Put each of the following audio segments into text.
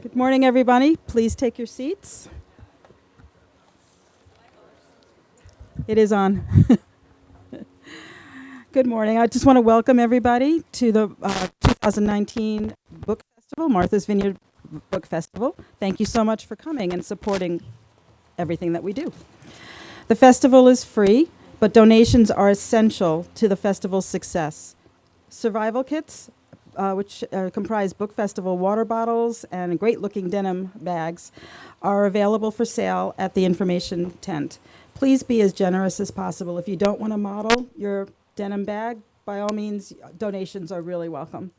Good morning, everybody. Please take your seats. It is on. Good morning. I just want to welcome everybody to the 2019 Book Festival, Martha's Vineyard Book Festival. Thank you so much for coming and supporting everything that we do. The festival is free, but donations are essential to the festival's success. Survival kits, which comprise Book Festival water bottles and great-looking denim bags, are available for sale at the information tent. Please be as generous as possible. If you don't want to model your denim bag, by all means, donations are really welcome.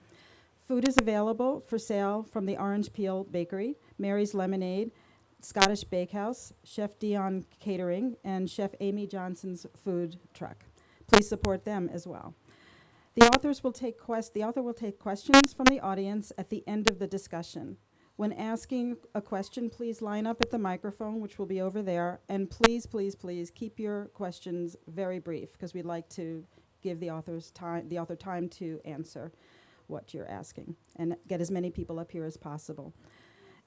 Food is available for sale from the Orange Peel Bakery, Mary's Lemonade, Scottish Bakehouse, Chef Dion Catering, and Chef Amy Johnson's food truck. Please support them as well. The author will take questions from the audience at the end of the discussion. When asking a question, please line up at the microphone, which will be over there, and please, please, please keep your questions very brief, because we'd like to give the author time to answer what you're asking and get as many people up here as possible.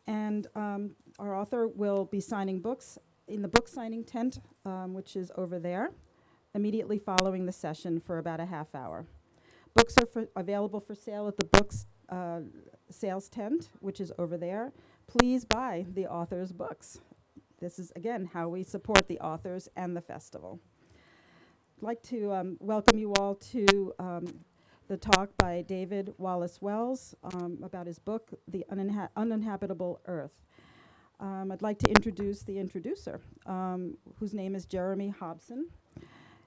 And our author will be signing books in the book signing tent, which is over there, immediately following the session for about a half hour. Books are available for sale at the books sales tent, which is over there. Please buy the author's books. This is, again, how we support the authors and the festival. I'd like to welcome you all to the talk by David Wallace-Wells about his book, The Uninhabitable Earth. I'd like to introduce the introducer, whose name is Jeremy Hobson.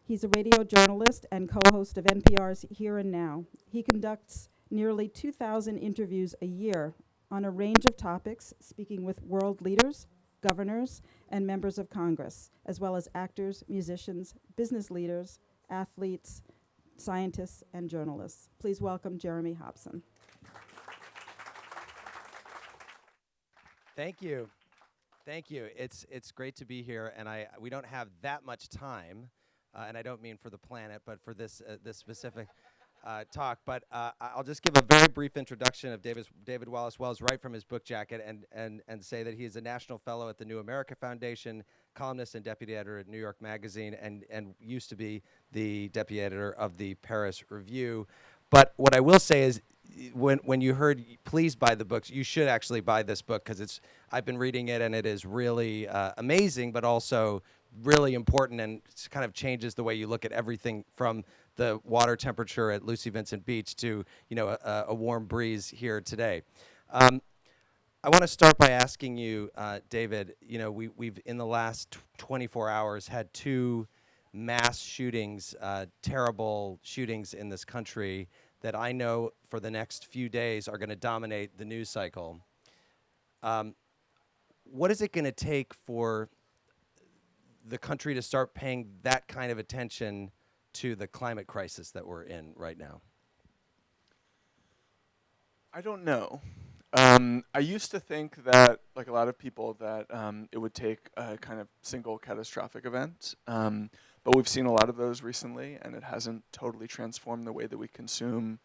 He's a radio journalist and co-host of NPR's Here and Now. He conducts nearly 2,000 interviews a year on a range of topics, speaking with world leaders, governors, and members of Congress, as well as actors, musicians, business leaders, athletes, scientists, and journalists. Please welcome Jeremy Hobson. Thank you. Thank you. It's great to be here, and we don't have that much time, and I don't mean for the planet, but for this specific talk. But I'll just give a very brief introduction of David Wallace-Wells right from his book jacket, and say that he is a National Fellow at the New America Foundation, columnist and deputy editor at New York Magazine, and used to be the deputy editor of the Paris Review. But what I will say is, when you heard please buy the books, you should actually buy this book, because I've been reading it, and it is really amazing, but also really important, and it kind of changes the way you look at everything, from the water temperature at Lucy Vincent Beach to a warm breeze here today. I want to start by asking you, David. We've in the last 24 hours had two mass shootings, terrible shootings in this country that I know for the next few days are going to dominate the news cycle. What is it going to take for the country to start paying that kind of attention to the climate crisis that we're in right now? I don't know. I used to think that, like a lot of people, that it would take a kind of single catastrophic event. But we've seen a lot of those recently, and it hasn't totally transformed the way that we consume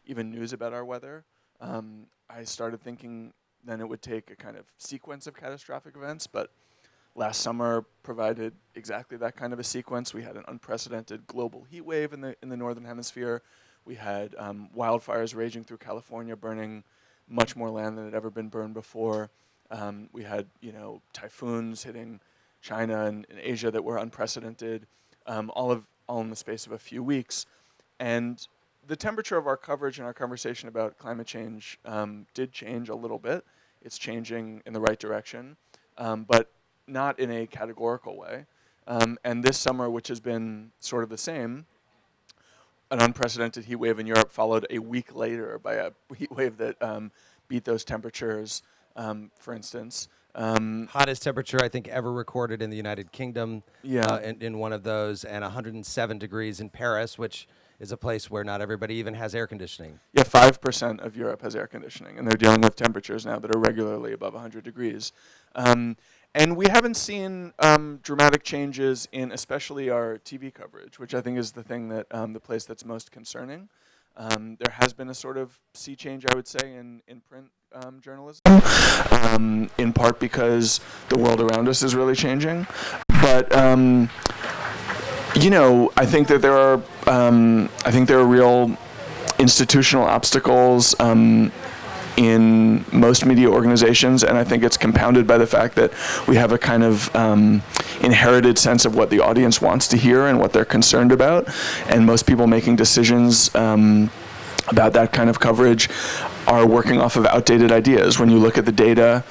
even news about our weather. I started thinking then it would take a kind of sequence of catastrophic events, but last summer provided exactly that kind of a sequence. We had an unprecedented global heat wave in the northern hemisphere. We had wildfires raging through California, burning much more land than had ever been burned before. We had typhoons hitting China and Asia that were unprecedented, all in the space of a few weeks. And the temperature of our coverage and our conversation about climate change did change a little bit. It's changing in the right direction, but not in a categorical way. And this summer, which has been sort of the same, an unprecedented heat wave in Europe followed a week later by a heat wave that beat those temperatures, for instance. Hottest temperature, I think, ever recorded in the United Kingdom, in one of those, and 107 degrees in Paris, which is a place where not everybody even has air conditioning. Yeah, 5% of Europe has air conditioning, and they're dealing with temperatures now that are regularly above 100 degrees. And we haven't seen dramatic changes in especially our TV coverage, which I think is the thing that the place that's most concerning. There has been a sort of sea change, I would say, in print journalism, in part because the world around us is really changing. But I think that there are real institutional obstacles in most media organizations, and I think it's compounded by the fact that we have a kind of inherited sense of what the audience wants to hear and what they're concerned about, and most people making decisions about that kind of coverage are working off of outdated ideas. When you look at the data,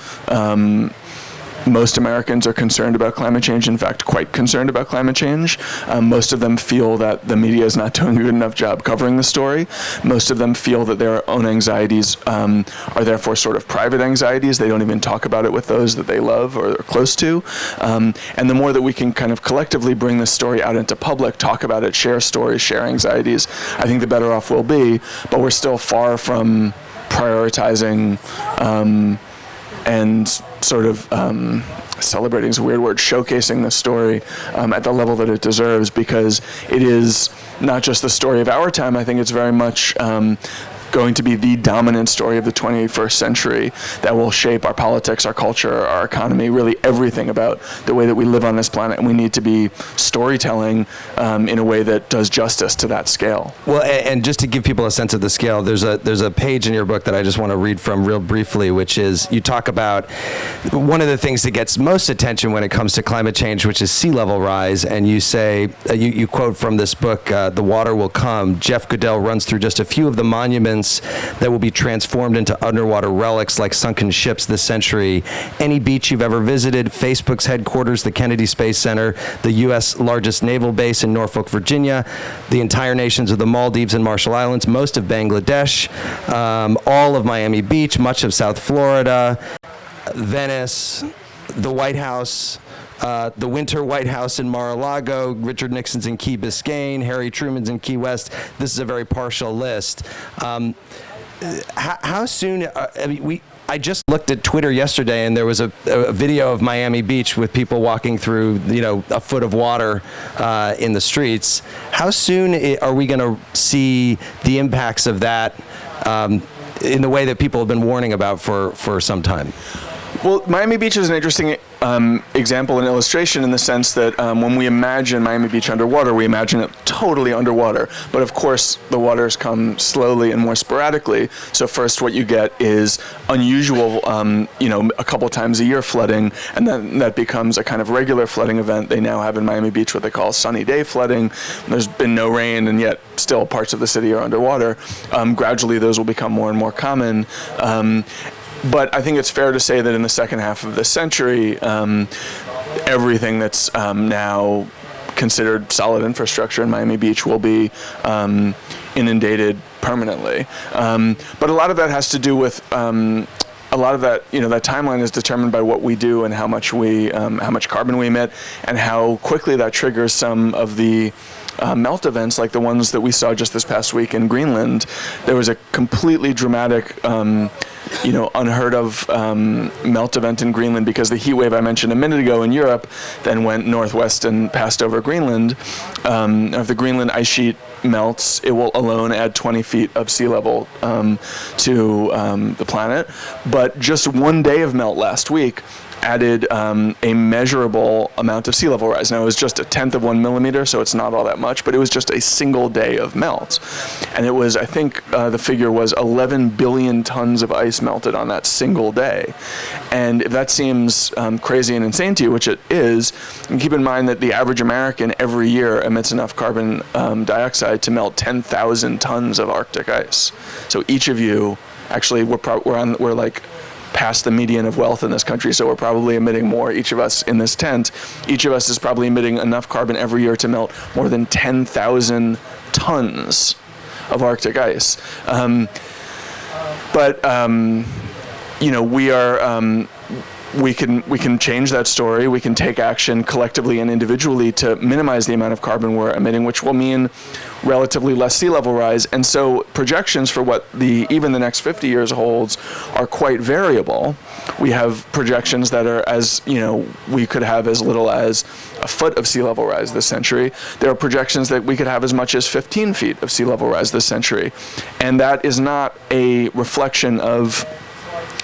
most Americans are concerned about climate change, in fact, quite concerned about climate change. Most of them feel that the media is not doing a good enough job covering the story. Most of them feel that their own anxieties are therefore sort of private anxieties. They don't even talk about it with those that they love or are close to. And the more that we can kind of collectively bring this story out into public, talk about it, share stories, share anxieties, I think the better off we'll be. But we're still far from prioritizing and sort of celebrating is a weird word, showcasing the story at the level that it deserves, because it is not just the story of our time. I think it's very much going to be the dominant story of the 21st century that will shape our politics, our culture, our economy, really everything about the way that we live on this planet. And we need to be storytelling in a way that does justice to that scale. Well, and just to give people a sense of the scale, there's a page in your book that I just want to read from real briefly, which is you talk about one of the things that gets most attention when it comes to climate change, which is sea level rise. And you say, you quote from this book, "The water will come." Jeff Goodell runs through just a few of the monuments that will be transformed into underwater relics like sunken ships this century. Any beach you've ever visited, Facebook's headquarters, the Kennedy Space Center, the U.S. largest naval base in Norfolk, Virginia, the entire nations of the Maldives and Marshall Islands, most of Bangladesh, all of Miami Beach, much of South Florida, Venice, the White House, the Winter White House in Mar-a-Lago, Richard Nixon's in Key Biscayne, Harry Truman's in Key West. This is a very partial list. How soon? I just looked at Twitter yesterday, and there was a video of Miami Beach with people walking through, a foot of water in the streets. How soon are we going to see the impacts of that in the way that people have been warning about for some time? Well, Miami Beach is an interesting example and illustration in the sense that when we imagine Miami Beach underwater, we imagine it totally underwater. But of course, the waters come slowly and more sporadically. So first what you get is unusual, a couple times a year flooding, and then that becomes a kind of regular flooding event. They now have in Miami Beach what they call sunny day flooding. There's been no rain, and yet still parts of the city are underwater. Gradually, those will become more and more common. But I think it's fair to say that in the second half of this century, everything that's now considered solid infrastructure in Miami Beach will be inundated permanently. But a lot of that has to do with a lot of that, that timeline is determined by what we do and how much carbon we emit, and how quickly that triggers some of the melt events like the ones that we saw just this past week in Greenland. There was a completely dramatic unheard of melt event in Greenland because the heat wave I mentioned a minute ago in Europe then went northwest and passed over Greenland. If the Greenland ice sheet melts, it will alone add 20 feet of sea level to the planet. But just one day of melt last week added a measurable amount of sea level rise. Now, it was just 1/10 of 1 millimeter, so it's not all that much, but it was just a single day of melt. And it was, I think the figure was 11 billion tons of ice melted on that single day. And if that seems crazy and insane to you, which it is, keep in mind that the average American every year emits enough carbon dioxide to melt 10,000 tons of Arctic ice. So each of you, actually, we're like past the median of wealth in this country, so we're probably emitting more, each of us in this tent. Each of us is probably emitting enough carbon every year to melt more than 10,000 tons of Arctic ice. We can change that story. We can take action collectively and individually to minimize the amount of carbon we're emitting, which will mean relatively less sea level rise. And so projections for what even the next 50 years holds are quite variable. We have projections that are we could have as little as a foot of sea level rise this century. There are projections that we could have as much as 15 feet of sea level rise this century. And that is not a reflection of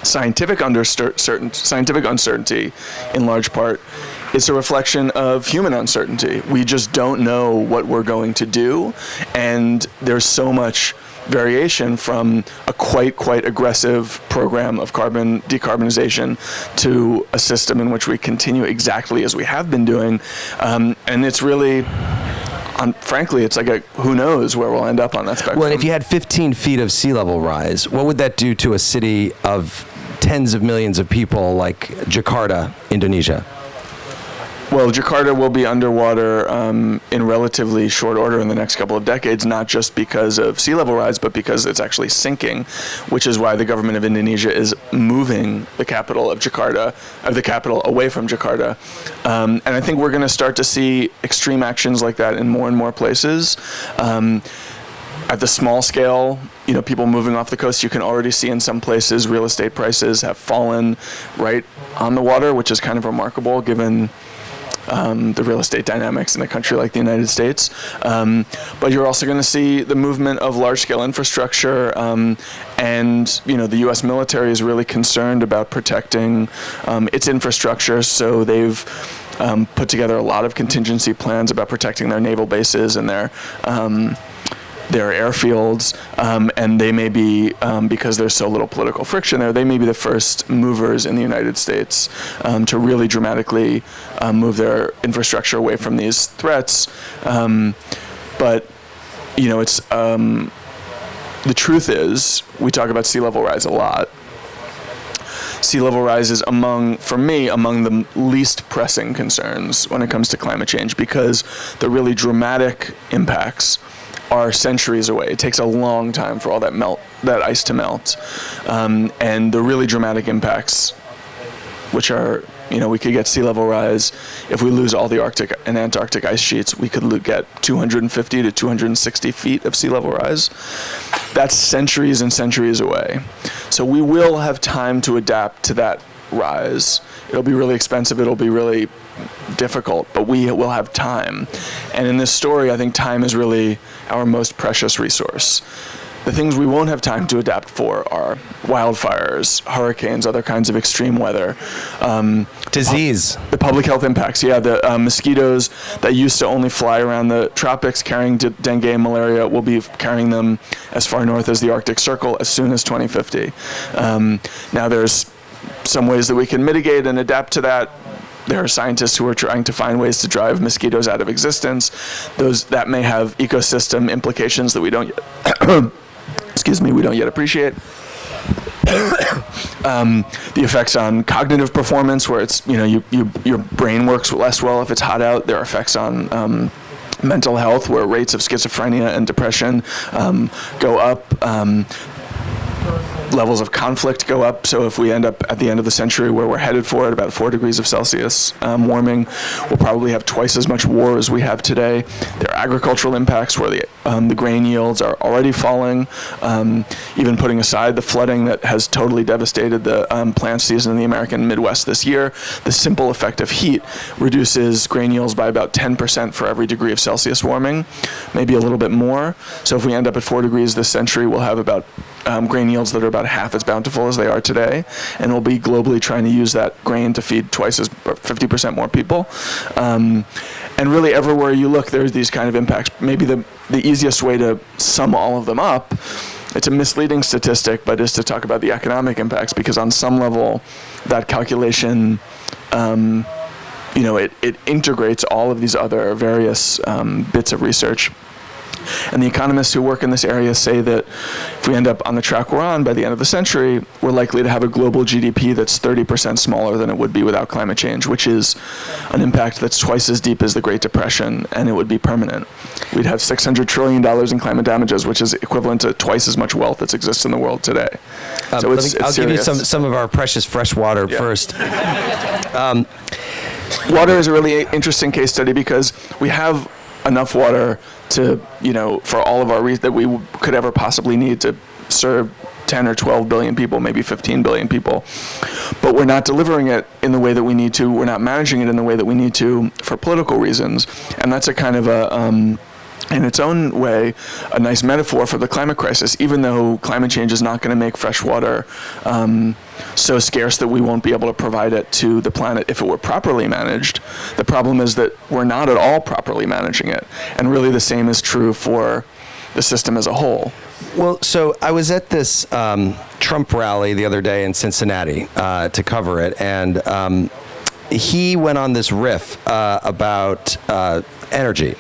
scientific uncertainty in large part. It's a reflection of human uncertainty. We just don't know what we're going to do, and there's so much variation from a quite aggressive program of carbon decarbonization to a system in which we continue exactly as we have been doing, and it's really, frankly, it's like who knows where we'll end up on that spectrum. Well, and if you had 15 feet of sea level rise, what would that do to a city of tens of millions of people like Jakarta, Indonesia? Well, Jakarta will be underwater in relatively short order in the next couple of decades, not just because of sea level rise, but because it's actually sinking, which is why the government of Indonesia is moving the capital of the capital away from Jakarta. And I think we're going to start to see extreme actions like that in more and more places. At the small scale, people moving off the coast, you can already see in some places real estate prices have fallen right on the water, which is kind of remarkable given the real estate dynamics in a country like the United States. But you're also going to see the movement of large-scale infrastructure, and the U.S. military is really concerned about protecting its infrastructure, so they've put together a lot of contingency plans about protecting their naval bases and their airfields, and they may be, because there's so little political friction there, they may be the first movers in the United States to really dramatically move their infrastructure away from these threats. But, it's the truth is, we talk about sea level rise a lot. Sea level rise is for me, among the least pressing concerns when it comes to climate change, because the really dramatic impacts are centuries away. It takes a long time for all that ice to melt. And the really dramatic impacts, which are, we could get sea level rise. If we lose all the Arctic and Antarctic ice sheets, we could get 250 to 260 feet of sea level rise. That's centuries and centuries away. So we will have time to adapt to that rise. It'll be really expensive. It'll be really difficult, but we will have time. And in this story, I think time is really our most precious resource. The things we won't have time to adapt for are wildfires, hurricanes, other kinds of extreme weather. Disease. The public health impacts, the mosquitoes that used to only fly around the tropics carrying dengue and malaria will be carrying them as far north as the Arctic Circle as soon as 2050. Now there's some ways that we can mitigate and adapt to that. There are scientists who are trying to find ways to drive mosquitoes out of existence. That may have ecosystem implications that we don't yet appreciate. The effects on cognitive performance, where it's your brain works less well if it's hot out. There are effects on mental health, where rates of schizophrenia and depression go up. Levels of conflict go up. So if we end up at the end of the century where we're headed for at about 4 degrees of Celsius warming, we'll probably have twice as much war as we have today. There are agricultural impacts where the grain yields are already falling, even putting aside the flooding that has totally devastated the plant season in the American Midwest this year. The simple effect of heat reduces grain yields by about 10% for every degree of Celsius warming, maybe a little bit more. So if we end up at 4 degrees this century, we'll have about grain yields that are about half as bountiful as they are today, and we'll be globally trying to use that grain to feed 50% more people. And really everywhere you look, there's these kind of impacts. Maybe the easiest way to sum all of them up, it's a misleading statistic, but is to talk about the economic impacts, because on some level, that calculation, it integrates all of these other various bits of research. And the economists who work in this area say that if we end up on the track we're on by the end of the century, we're likely to have a global GDP that's 30% smaller than it would be without climate change, which is an impact that's twice as deep as the Great Depression, and it would be permanent. We'd have $600 trillion in climate damages, which is equivalent to twice as much wealth that exists in the world today. So I'll give you some of our precious fresh water first. Water is a really interesting case study because we have enough water to, for all of our reasons that we could ever possibly need to serve 10 or 12 billion people, maybe 15 billion people. But we're not delivering it in the way that we need to. We're not managing it in the way that we need to for political reasons. And that's a kind of in its own way, a nice metaphor for the climate crisis, even though climate change is not going to make fresh water so scarce that we won't be able to provide it to the planet if it were properly managed. The problem is that we're not at all properly managing it. And really the same is true for the system as a whole. Well, so I was at this Trump rally the other day in Cincinnati to cover it, and he went on this riff about energy.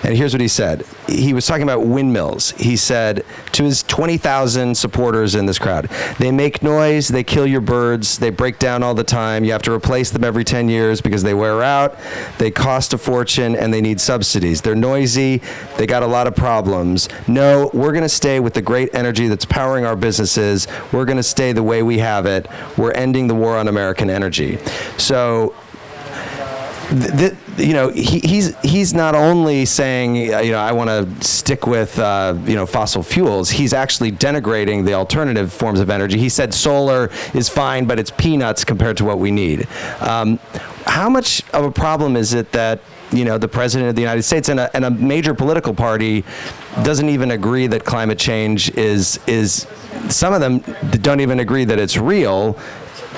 And here's what he said. He was talking about windmills. He said to his 20,000 supporters in this crowd, they make noise, they kill your birds, they break down all the time, you have to replace them every 10 years because they wear out, they cost a fortune, and they need subsidies. They're noisy, they got a lot of problems. No, we're going to stay with the great energy that's powering our businesses. We're going to stay the way we have it. We're ending the war on American energy. So he's not only saying, I want to stick with, fossil fuels. He's actually denigrating the alternative forms of energy. He said solar is fine, but it's peanuts compared to what we need. How much of a problem is it that, the president of the United States and a major political party doesn't even agree that climate change is some of them don't even agree that it's real,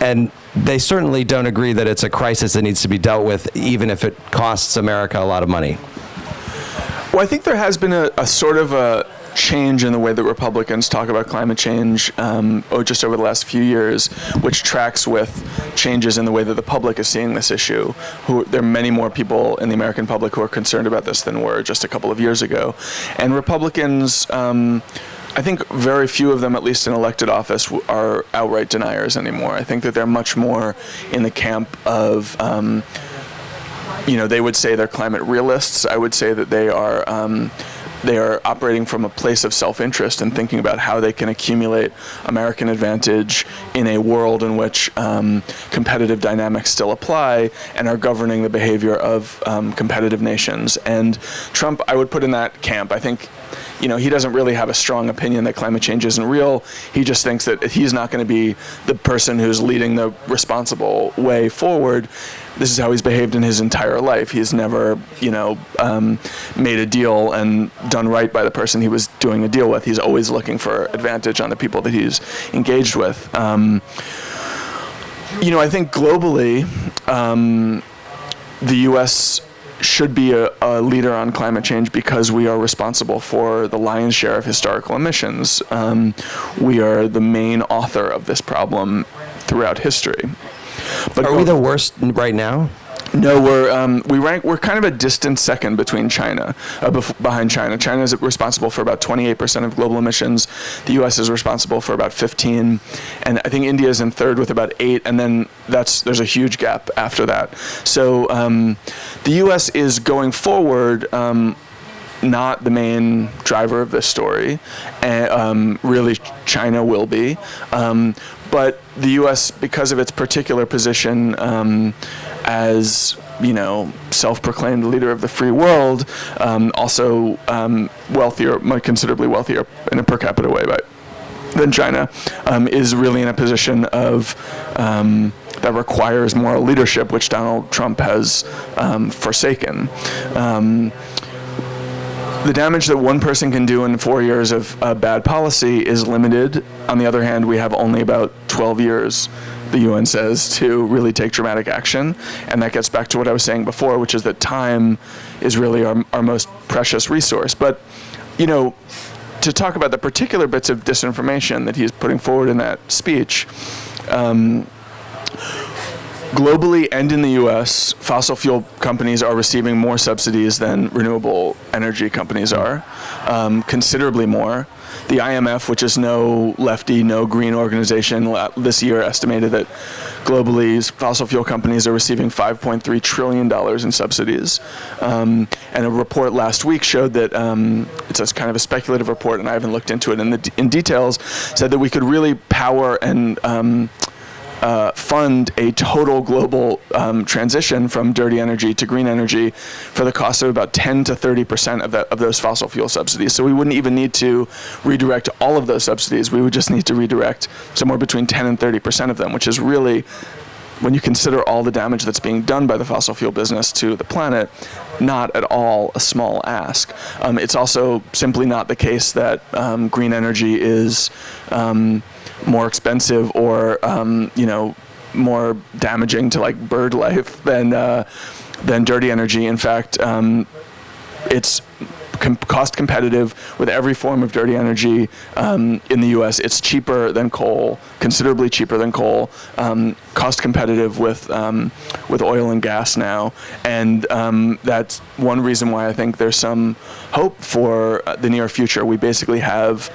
and they certainly don't agree that it's a crisis that needs to be dealt with, even if it costs America a lot of money? Well, I think there has been a sort of a change in the way that Republicans talk about climate change just over the last few years, which tracks with changes in the way that the public is seeing this issue. There are many more people in the American public who are concerned about this than were just a couple of years ago. And Republicans, I think very few of them, at least in elected office, are outright deniers anymore. I think that they're much more in the camp of, they would say they're climate realists. I would say that they are operating from a place of self-interest and thinking about how they can accumulate American advantage in a world in which competitive dynamics still apply and are governing the behavior of competitive nations. And Trump, I would put in that camp. I think he doesn't really have a strong opinion that climate change isn't real. He just thinks that he's not going to be the person who's leading the responsible way forward. This is how he's behaved in his entire life. He's never, made a deal and done right by the person he was doing a deal with. He's always looking for advantage on the people that he's engaged with. I think globally, the U.S. should be a leader on climate change because we are responsible for the lion's share of historical emissions. We are the main author of this problem throughout history. But are we the worst right now? No, we're kind of a distant second between China, behind China. China is responsible for about 28% of global emissions. The U.S. is responsible for about 15%, and I think India is in third with about 8%, and then there's a huge gap after that. So the U.S. is going forward not the main driver of this story, and really China will be. But the U.S., because of its particular position as, self-proclaimed leader of the free world, also wealthier, considerably wealthier in a per capita way than China, is really in a position of that requires moral leadership, which Donald Trump has forsaken. The damage that one person can do in 4 years of bad policy is limited. On the other hand, we have only about 12 years, the UN says, to really take dramatic action. And that gets back to what I was saying before, which is that time is really our most precious resource. But, to talk about the particular bits of disinformation that he's putting forward in that speech, globally and in the U.S., fossil fuel companies are receiving more subsidies than renewable energy companies are, considerably more. The IMF, which is no lefty, no green organization, this year estimated that globally fossil fuel companies are receiving $5.3 trillion in subsidies. And a report last week showed that, it's a kind of a speculative report, and I haven't looked into it in details, said that we could really power and fund a total global transition from dirty energy to green energy for the cost of about 10 to 30% of those fossil fuel subsidies. So we wouldn't even need to redirect all of those subsidies. We would just need to redirect somewhere between 10 and 30% of them, which is really, when you consider all the damage that's being done by the fossil fuel business to the planet, not at all a small ask. It's also simply not the case that green energy is more expensive or more damaging to like bird life than dirty energy. In fact, it's cost competitive with every form of dirty energy in the U.S. It's cheaper than coal, considerably cheaper than coal. Cost competitive with oil and gas now, and that's one reason why I think there's some hope for the near future. We basically have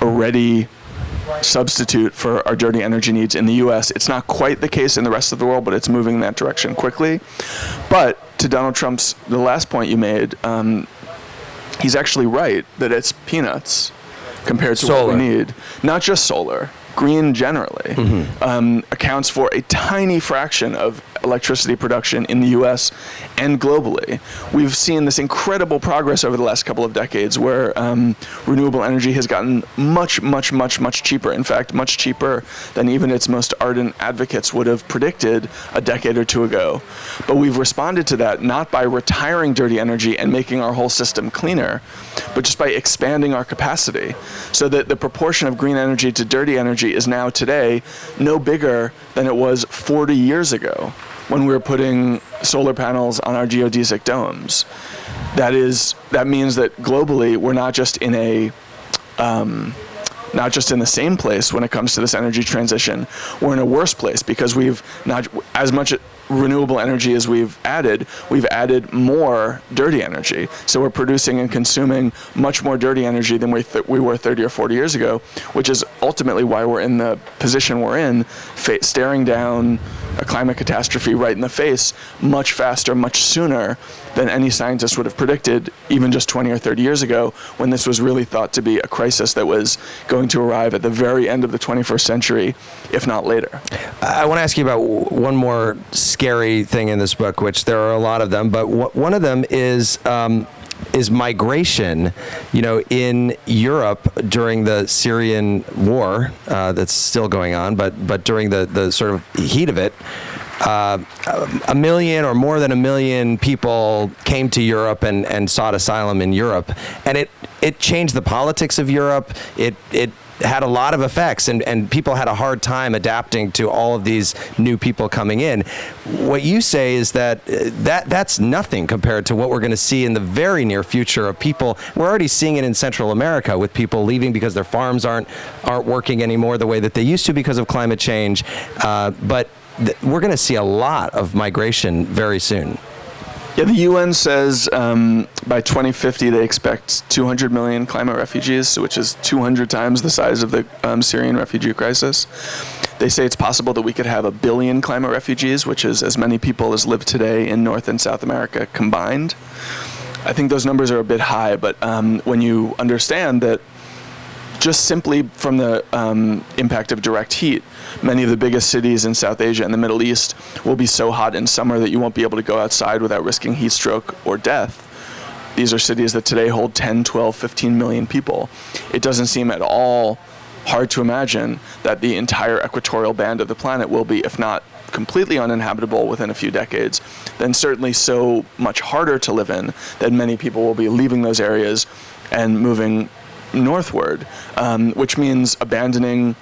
a ready substitute for our dirty energy needs in the U.S. It's not quite the case in the rest of the world, but it's moving in that direction quickly. But to Donald Trump's, the last point you made, he's actually right that it's peanuts compared to what we need. Not just solar. Green generally accounts for a tiny fraction of electricity production in the U.S. and globally. We've seen this incredible progress over the last couple of decades where renewable energy has gotten much, much, much, much cheaper. In fact, much cheaper than even its most ardent advocates would have predicted a decade or two ago. But we've responded to that not by retiring dirty energy and making our whole system cleaner, but just by expanding our capacity so that the proportion of green energy to dirty energy is now today no bigger than it was 40 years ago when we were putting solar panels on our geodesic domes. That means that globally we're not just in the same place when it comes to this energy transition. We're in a worse place because we've not as much renewable energy as we've added more dirty energy. So we're producing and consuming much more dirty energy than we were 30 or 40 years ago, which is ultimately why we're in the position we're in, staring down a climate catastrophe right in the face much faster, much sooner than any scientist would have predicted even just 20 or 30 years ago, when this was really thought to be a crisis that was going to arrive at the very end of the 21st century, if not later. I want to ask you about one more scary thing in this book, which there are a lot of them, but one of them is migration. You know, in Europe during the Syrian war that's still going on, but during the sort of heat of it, 1 million or more than 1 million people came to Europe and sought asylum in Europe, and it changed the politics of Europe. It had a lot of effects, and people had a hard time adapting to all of these new people coming in. What you say is that's nothing compared to what we're going to see in the very near future of people. We're already seeing it in Central America with people leaving because their farms aren't working anymore the way that they used to because of climate change. But we're going to see a lot of migration very soon. Yeah, the UN says by 2050 they expect 200 million climate refugees, which is 200 times the size of the Syrian refugee crisis. They say it's possible that we could have 1 billion climate refugees, which is as many people as live today in North and South America combined. I think those numbers are a bit high, but when you understand that just simply from the impact of direct heat, many of the biggest cities in South Asia and the Middle East will be so hot in summer that you won't be able to go outside without risking heat stroke or death. These are cities that today hold 10, 12, 15 million people. It doesn't seem at all hard to imagine that the entire equatorial band of the planet will be, if not completely uninhabitable within a few decades, then certainly so much harder to live in that many people will be leaving those areas and moving northward, which means abandoning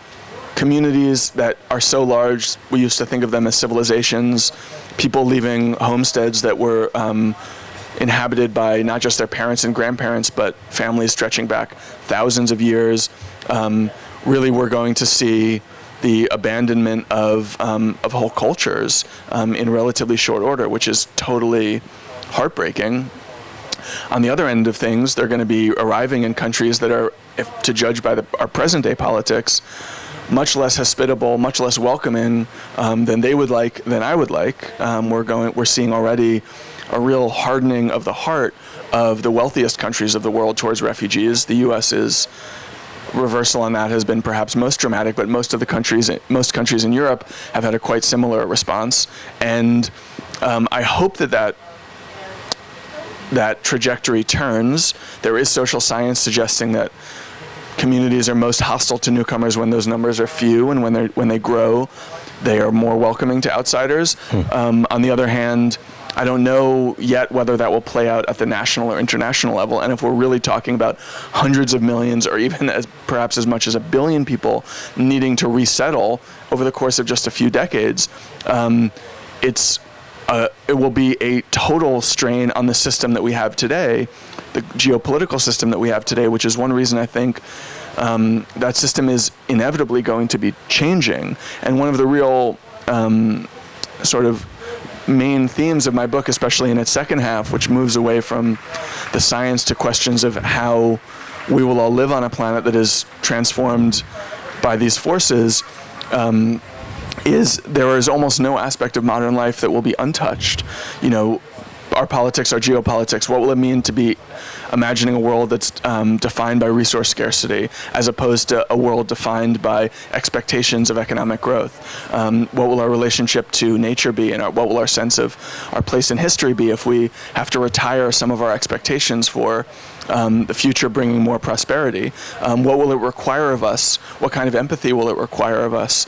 communities that are so large, we used to think of them as civilizations, people leaving homesteads that were inhabited by not just their parents and grandparents, but families stretching back thousands of years. Really, we're going to see the abandonment of whole cultures in relatively short order, which is totally heartbreaking. On the other end of things, they're going to be arriving in countries that are, if to judge by our present-day politics, much less hospitable, much less welcoming than they would like, than I would like. We're seeing already a real hardening of the heart of the wealthiest countries of the world towards refugees. The U.S. is reversal on that has been perhaps most dramatic, but most countries in Europe have had a quite similar response. And I hope that trajectory turns. There is social science suggesting that communities are most hostile to newcomers when those numbers are few, and when they grow, they are more welcoming to outsiders. On the other hand, I don't know yet whether that will play out at the national or international level. And if we're really talking about hundreds of millions, or even perhaps as much as 1 billion people needing to resettle over the course of just a few decades, it will be a total strain on the system that we have today, the geopolitical system that we have today, which is one reason I think that system is inevitably going to be changing. And one of the real sort of main themes of my book, especially in its second half, which moves away from the science to questions of how we will all live on a planet that is transformed by these forces, is there is almost no aspect of modern life that will be untouched. You know, our politics, our geopolitics, what will it mean to be imagining a world that's defined by resource scarcity as opposed to a world defined by expectations of economic growth? What will our relationship to nature be, and what will our sense of our place in history be if we have to retire some of our expectations for the future bringing more prosperity? What will it require of us? What kind of empathy will it require of us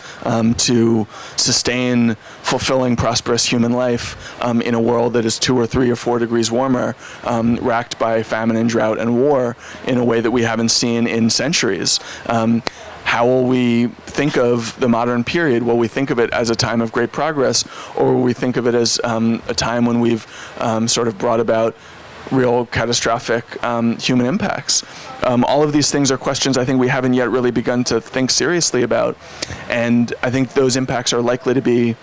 to sustain fulfilling, prosperous human life in a world that is 2 or 3 or 4 degrees warmer, racked by famine and drought and war in a way that we haven't seen in centuries? How will we think of the modern period? Will we think of it as a time of great progress, or will we think of it as a time when we've sort of brought about real catastrophic human impacts? All of these things are questions I think we haven't yet really begun to think seriously about, and I think those impacts are likely to be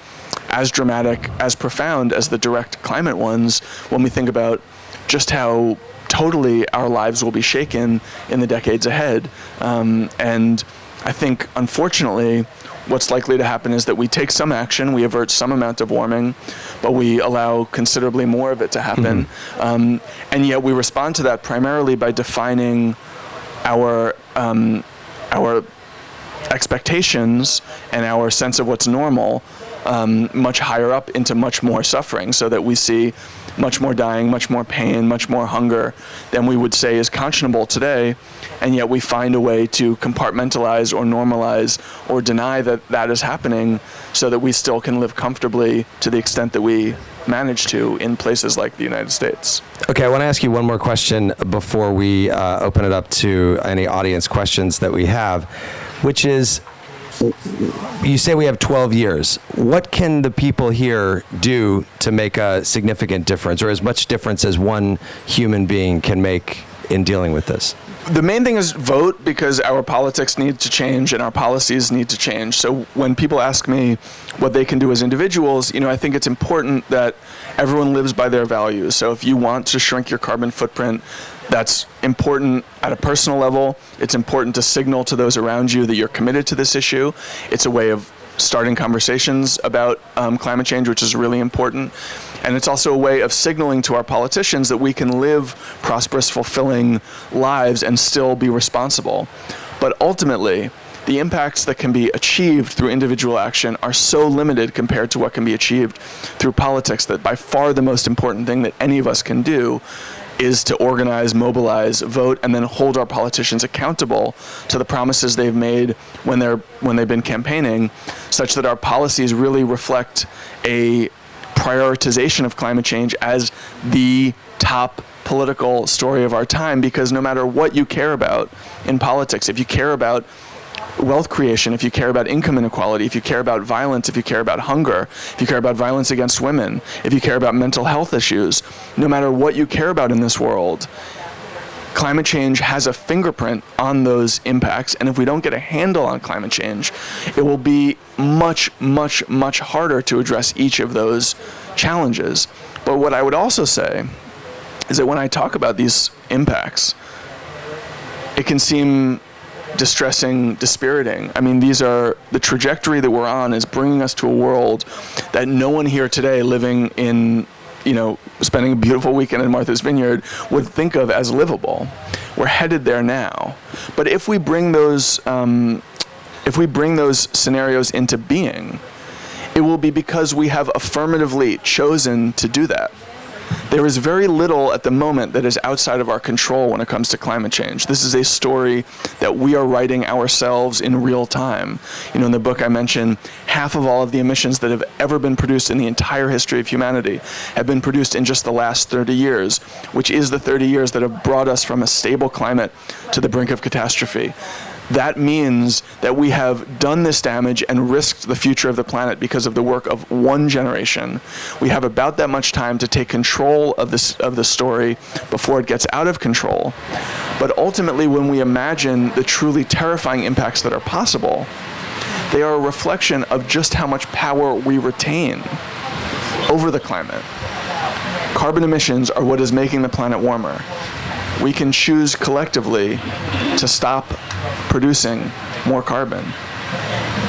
as dramatic, as profound as the direct climate ones when we think about just how totally our lives will be shaken in the decades ahead. And I think, unfortunately, what's likely to happen is that we take some action, we avert some amount of warming, but we allow considerably more of it to happen. And yet we respond to that primarily by defining our expectations and our sense of what's normal much higher up into much more suffering, so that we see much more dying, much more pain, much more hunger than we would say is conscionable today, and yet we find a way to compartmentalize or normalize or deny that that is happening, so that we still can live comfortably to the extent that we manage to in places like the United States. Okay, I want to ask you one more question before we open it up to any audience questions that we have, which is, you say we have 12 years. What can the people here do to make a significant difference, or as much difference as one human being can make in dealing with this? The main thing is vote, because our politics need to change and our policies need to change. So when people ask me what they can do as individuals, you know, I think it's important that everyone lives by their values. So if you want to shrink your carbon footprint, that's important at a personal level. It's important to signal to those around you that you're committed to this issue. It's a way of starting conversations about climate change, which is really important. And it's also a way of signaling to our politicians that we can live prosperous, fulfilling lives and still be responsible. But ultimately, the impacts that can be achieved through individual action are so limited compared to what can be achieved through politics, that by far the most important thing that any of us can do is to organize, mobilize, vote, and then hold our politicians accountable to the promises they've made when they've been campaigning, such that our policies really reflect a prioritization of climate change as the top political story of our time. Because no matter what you care about in politics, if you care about wealth creation, if you care about income inequality, if you care about violence, if you care about hunger, if you care about violence against women, if you care about mental health issues, no matter what you care about in this world, climate change has a fingerprint on those impacts. And if we don't get a handle on climate change, it will be much, much, much harder to address each of those challenges. But what I would also say is that when I talk about these impacts, it can seem distressing, dispiriting. I mean, these are the trajectory that we're on is bringing us to a world that no one here today living in spending a beautiful weekend in Martha's Vineyard would think of as livable. We're headed there now. But if we bring those scenarios into being, it will be because we have affirmatively chosen to do that. There is very little at the moment that is outside of our control when it comes to climate change. This is a story that we are writing ourselves in real time. In the book I mentioned, half of all of the emissions that have ever been produced in the entire history of humanity have been produced in just the last 30 years, which is the 30 years that have brought us from a stable climate to the brink of catastrophe. That means that we have done this damage and risked the future of the planet because of the work of one generation. We have about that much time to take control of the story before it gets out of control. But ultimately, when we imagine the truly terrifying impacts that are possible, they are a reflection of just how much power we retain over the climate. Carbon emissions are what is making the planet warmer. We can choose collectively to stop producing more carbon.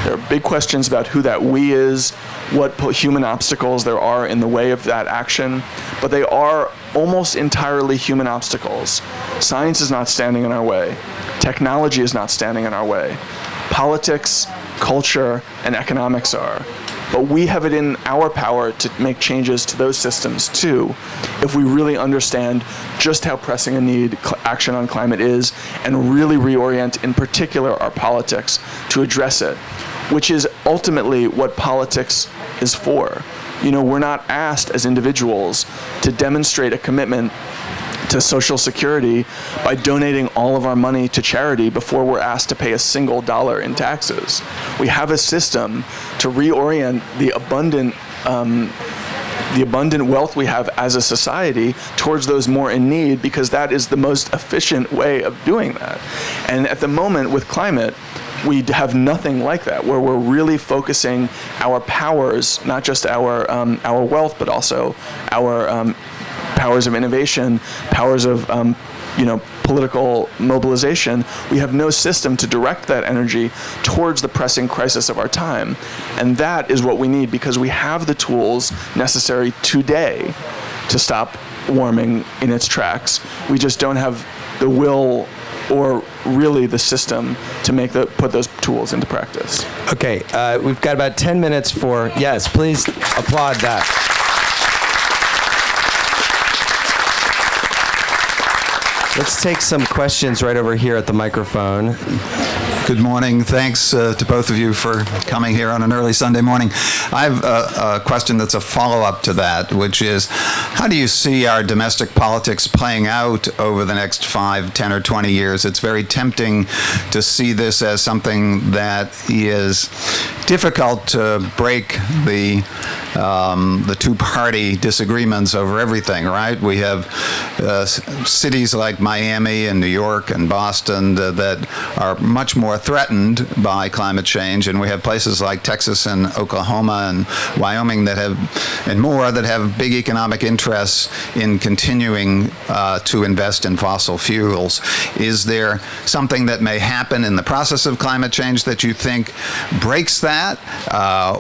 There are big questions about who that we is, what human obstacles there are in the way of that action, but they are almost entirely human obstacles. Science is not standing in our way. Technology is not standing in our way. Politics, culture, and economics are. But we have it in our power to make changes to those systems too, if we really understand just how pressing a need action on climate is, and really reorient, in particular, our politics to address it, which is ultimately what politics is for. We're not asked as individuals to demonstrate a commitment to Social Security by donating all of our money to charity before we're asked to pay a single dollar in taxes. We have a system to reorient the abundant wealth we have as a society towards those more in need, because that is the most efficient way of doing that. And at the moment with climate, we have nothing like that, where we're really focusing our powers, not just our wealth, but also our powers of innovation, powers of political mobilization. We have no system to direct that energy towards the pressing crisis of our time. And that is what we need, because we have the tools necessary today to stop warming in its tracks. We just don't have the will or really the system to put those tools into practice. Okay, we've got about 10 minutes for, yes, please applaud that. Let's take some questions right over here at the microphone. Good morning. Thanks to both of you for coming here on an early Sunday morning. I have a question that's a follow-up to that, which is, how do you see our domestic politics playing out over the next 5, 10, or 20 years? It's very tempting to see this as something that is difficult to break the two-party disagreements over everything, right? We have cities like Miami and New York and Boston that are much more threatened by climate change, and we have places like Texas and Oklahoma and Wyoming that have big economic interests in continuing to invest in fossil fuels. Is there something that may happen in the process of climate change that you think breaks that,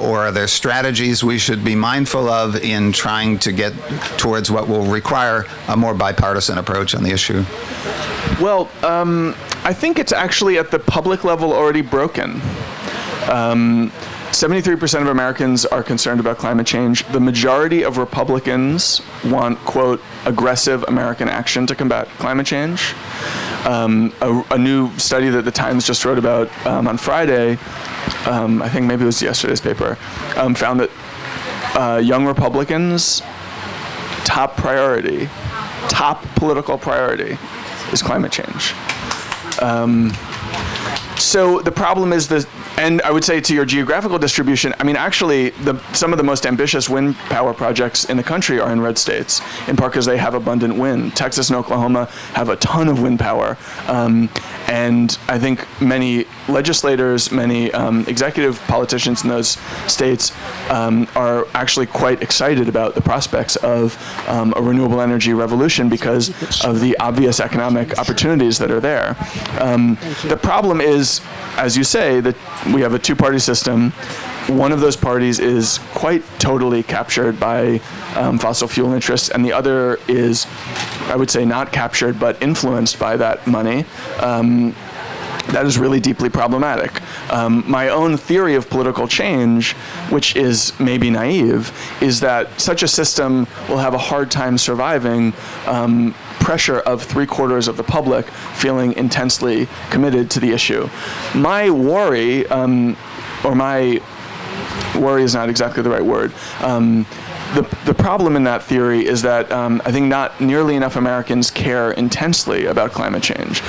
or are there strategies we should be mindful of in trying to get towards what will require a more bipartisan approach on the issue? Well, I think it's actually at the public level already broken. 73% of Americans are concerned about climate change. The majority of Republicans want, quote, aggressive American action to combat climate change. A new study that the Times just wrote about on Friday, I think maybe it was yesterday's paper, found that young Republicans' top political priority is climate change. So the problem is and I would say to your geographical distribution, I mean, actually, some of the most ambitious wind power projects in the country are in red states, in part because they have abundant wind. Texas and Oklahoma have a ton of wind power. And I think many legislators, many executive politicians in those states are actually quite excited about the prospects of a renewable energy revolution because of the obvious economic opportunities that are there. The problem is, as you say, that we have a two-party system. one of those parties is quite totally captured by fossil fuel interests, and the other is, I would say, not captured but influenced by that money. That is really deeply problematic. My own theory of political change, which is maybe naive, is that such a system will have a hard time surviving pressure of 3/4 of the public feeling intensely committed to the issue. My worry, or my worry is not exactly the right word. The problem in that theory is that I think not nearly enough Americans care intensely about climate change.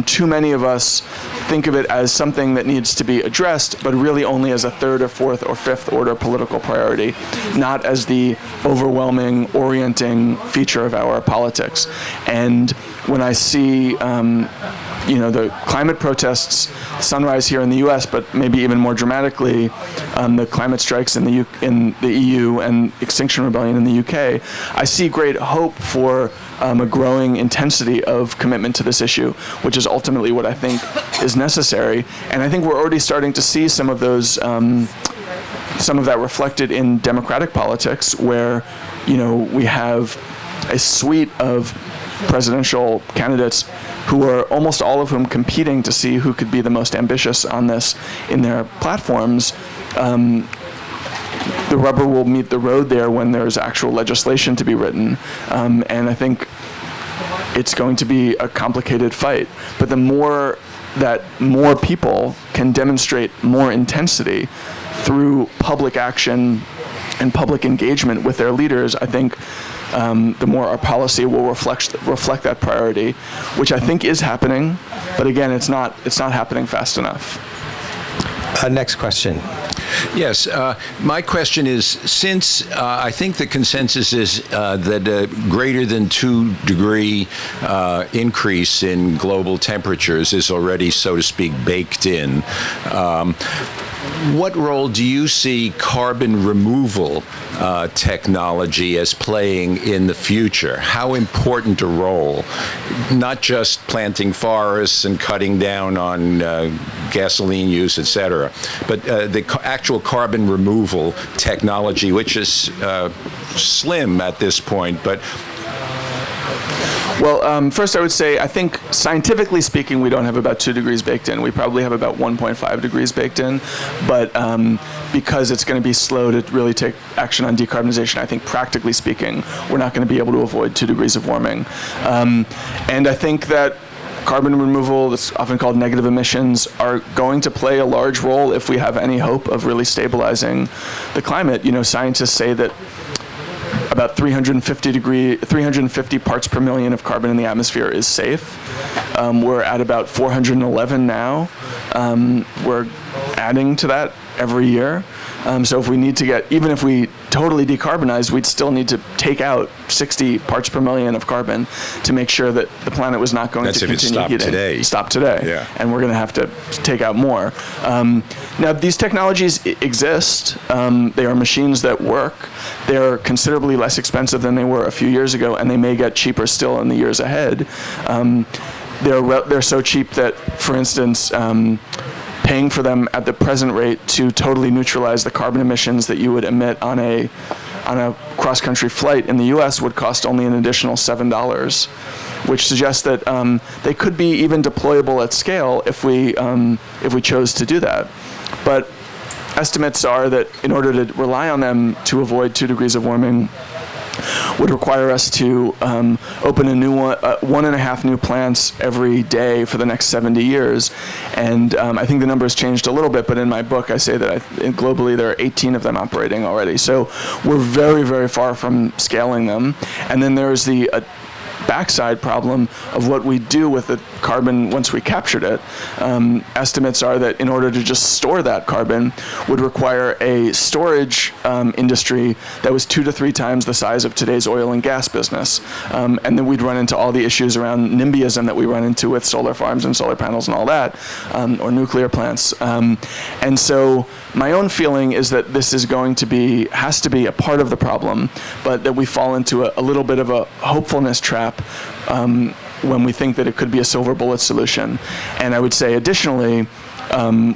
Too many of us think of it as something that needs to be addressed, but really only as a third or fourth or fifth order political priority, not as the overwhelming, orienting feature of our politics. And when I see the climate protests, sunrise here in the U.S., but maybe even more dramatically, the climate strikes in the EU and Extinction Rebellion in the UK, I see great hope for a growing intensity of commitment to this issue, which is ultimately what I think is necessary. And I think we're already starting to see some of those, some of that reflected in democratic politics, where we have a suite of presidential candidates who are almost all of whom competing to see who could be the most ambitious on this in their platforms. The rubber will meet the road there when there's actual legislation to be written. And I think it's going to be a complicated fight. But the more that more people can demonstrate more intensity through public action and public engagement with their leaders, I think the more our policy will reflect that priority, which I think is happening. But again, it's not happening fast enough. Next question. Yes, my question is, since I think the consensus is that a greater than 2-degree increase in global temperatures is already, so to speak, baked in, what role do you see carbon removal technology as playing in the future? How important a role, not just planting forests and cutting down on gasoline use, et cetera, but the actual carbon removal technology, which is slim at this point, but Well, first I would say, I think scientifically speaking, we don't have about 2 degrees baked in. We probably have about 1.5 degrees baked in. But because it's going to be slow to really take action on decarbonization, I think practically speaking, we're not going to be able to avoid 2 degrees of warming. And I think that carbon removal, that's often called negative emissions, are going to play a large role if we have any hope of really stabilizing the climate. Scientists say that about 350 parts per million of carbon in the atmosphere is safe. We're at about 411 now. We're adding to that every year. So if we need to even if we totally decarbonize, we'd still need to take out 60 parts per million of carbon to make sure that the planet was not going to continue heating. Stop today. Yeah. And we're going to have to take out more. Now, these technologies exist. They are machines that work. They're considerably less expensive than they were a few years ago, and they may get cheaper still in the years ahead. They're so cheap that, for instance, paying for them at the present rate to totally neutralize the carbon emissions that you would emit on a cross-country flight in the U.S. would cost only an additional $7, which suggests that they could be even deployable at scale if we chose to do that. But estimates are that in order to rely on them to avoid 2 degrees of warming would require us to open a new 1.5 new plants every day for the next 70 years. And I think the number has changed a little bit, but in my book I say that globally there are 18 of them operating already. So we're very, very far from scaling them. And then there's the backside problem of what we do with the carbon once we captured it. Estimates are that in order to just store that carbon would require a storage industry that was 2 to 3 times the size of today's oil and gas business. And then we'd run into all the issues around NIMBYism that we run into with solar farms and solar panels and all that, or nuclear plants. And so my own feeling is that this is has to be a part of the problem, but that we fall into a little bit of a hopefulness trap when we think that it could be a silver bullet solution. And I would say additionally,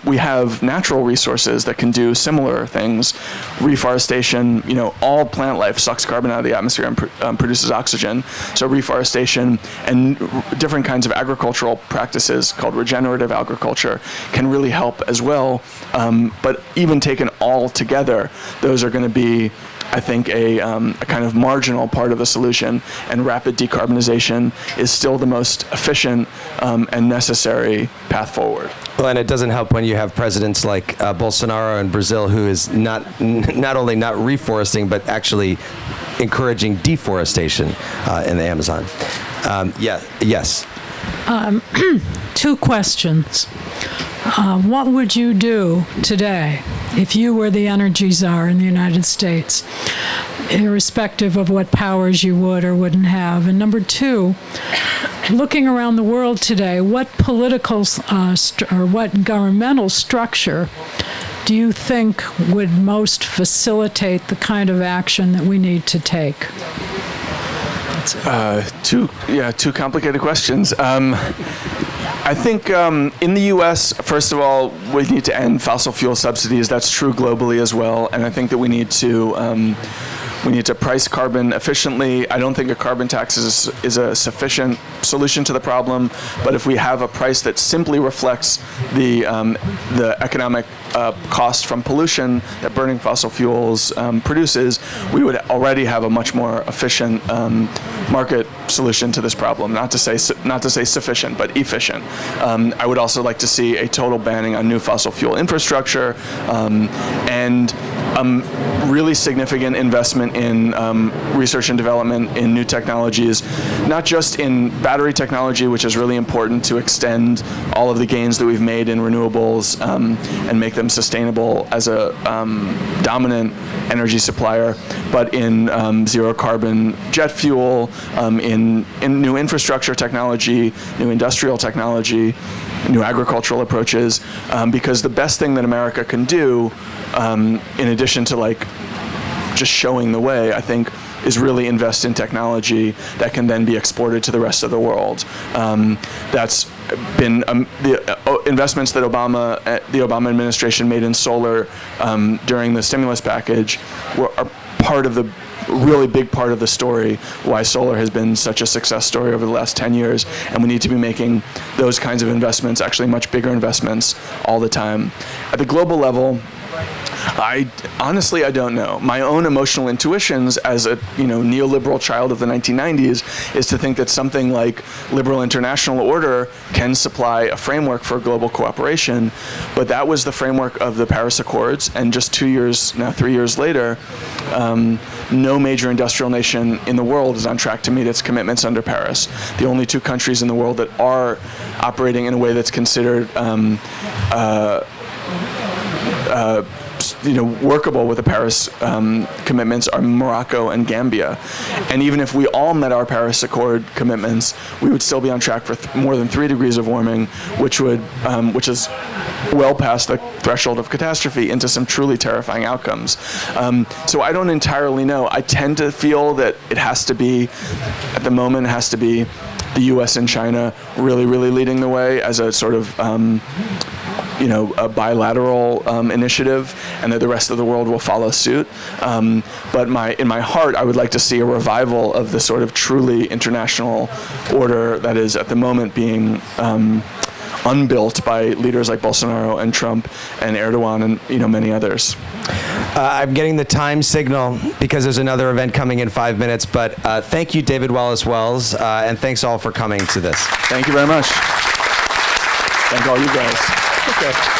we have natural resources that can do similar things. Reforestation, all plant life sucks carbon out of the atmosphere and produces oxygen. So reforestation and different kinds of agricultural practices called regenerative agriculture can really help as well. But even taken all together, those are going to be, I think, a kind of marginal part of the solution, and rapid decarbonization is still the most efficient and necessary path forward. Well, and it doesn't help when you have presidents like Bolsonaro in Brazil, who is not only not reforesting, but actually encouraging deforestation in the Amazon. Yes. Two questions. What would you do today if you were the energy czar in the United States, irrespective of what powers you would or wouldn't have? And number two, looking around the world today, what political or what governmental structure do you think would most facilitate the kind of action that we need to take? Two complicated questions. I think in the U.S., first of all, we need to end fossil fuel subsidies. That's true globally as well, and I think that we need to price carbon efficiently. I don't think a carbon tax is a sufficient solution to the problem, but if we have a price that simply reflects the economic cost from pollution that burning fossil fuels produces, we would already have a much more efficient market solution to this problem. Not to say sufficient, but efficient. I would also like to see a total banning on new fossil fuel infrastructure and really significant investment in research and development in new technologies, not just in battery technology, which is really important to extend all of the gains that we've made in renewables and make them sustainable as a dominant energy supplier, but in zero carbon jet fuel, in new infrastructure technology, new industrial technology, new agricultural approaches, because the best thing that America can do, in addition to just showing the way, I think, is really invest in technology that can then be exported to the rest of the world. That's been the investments that the Obama administration made in solar during the stimulus package are part of the really big part of the story why solar has been such a success story over the last 10 years, and we need to be making those kinds of investments, actually much bigger investments, all the time. At the global level, I don't know. My own emotional intuitions as a neoliberal child of the 1990s is to think that something like liberal international order can supply a framework for global cooperation, but that was the framework of the Paris Accords, and just 3 years later, no major industrial nation in the world is on track to meet its commitments under Paris. The only two countries in the world that are operating in a way that's considered workable with the Paris commitments are Morocco and Gambia. And even if we all met our Paris Accord commitments, we would still be on track for more than 3 degrees of warming, which is well past the threshold of catastrophe into some truly terrifying outcomes. So I don't entirely know. I tend to feel that at the moment, it has to be the U.S. and China really, really leading the way as a sort of a bilateral initiative, and that the rest of the world will follow suit. But in my heart, I would like to see a revival of the sort of truly international order that is at the moment being unbuilt by leaders like Bolsonaro and Trump and Erdogan and many others. I'm getting the time signal because there's another event coming in 5 minutes, but thank you, David Wallace-Wells, and thanks all for coming to this. Thank you very much. Thank all you guys. Okay.